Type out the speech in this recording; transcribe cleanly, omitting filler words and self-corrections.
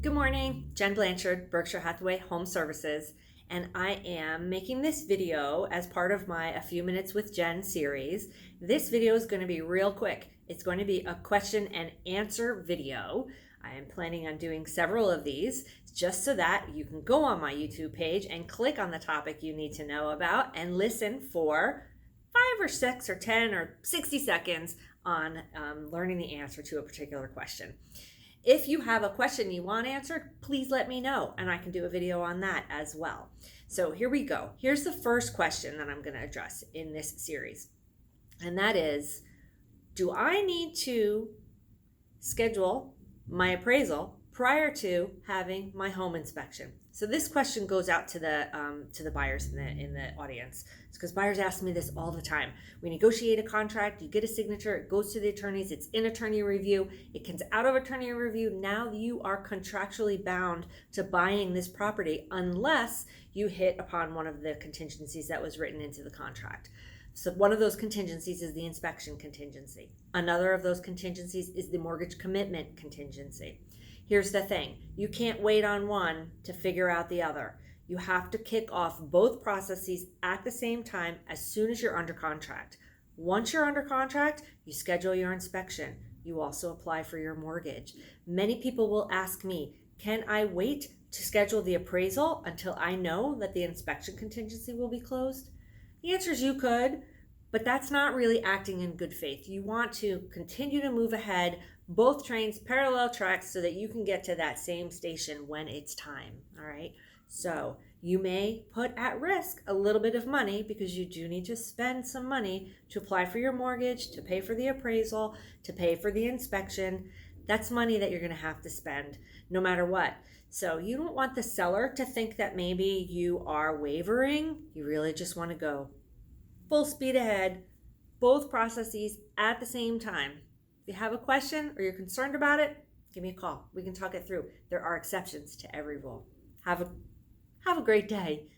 Good morning, Jen Blanchard, Berkshire Hathaway HomeServices, and I am making this video as part of my A Few Minutes with Jen series. This video is going to be real quick. It's going to be a question and answer video. I am planning on doing several of these just so that you can go on my YouTube page and click on the topic you need to know about and listen for 5 or 6 or 10 or 60 seconds on learning the answer to a particular question. If you have a question you want answered, please let me know and I can do a video on that as well. So here we go. Here's the first question that I'm going to address in this series. And that is, do I need to schedule my appraisal prior to having my home inspection? So this question goes out to the buyers in the audience. It's because buyers ask me this all the time. We negotiate a contract, you get a signature, it goes to the attorneys, it's in attorney review, it comes out of attorney review. Now you are contractually bound to buying this property unless you hit upon one of the contingencies that was written into the contract. So one of those contingencies is the inspection contingency. Another of those contingencies is the mortgage commitment contingency. Here's the thing, you can't wait on one to figure out the other. You have to kick off both processes at the same time as soon as you're under contract. Once you're under contract, you schedule your inspection. You also apply for your mortgage. Many people will ask me, can I wait to schedule the appraisal until I know that the inspection contingency will be closed? The answer is you could, but that's not really acting in good faith. You want to continue to move ahead, both trains, parallel tracks, so that you can get to that same station when it's time, all right? So you may put at risk a little bit of money because you do need to spend some money to apply for your mortgage, to pay for the appraisal, to pay for the inspection. That's money that you're gonna have to spend no matter what. So you don't want the seller to think that maybe you are wavering. You really just wanna go full speed ahead, both processes at the same time. If you have a question or you're concerned about it, give me a call. We can talk it through. There are exceptions to every rule. Have a great day.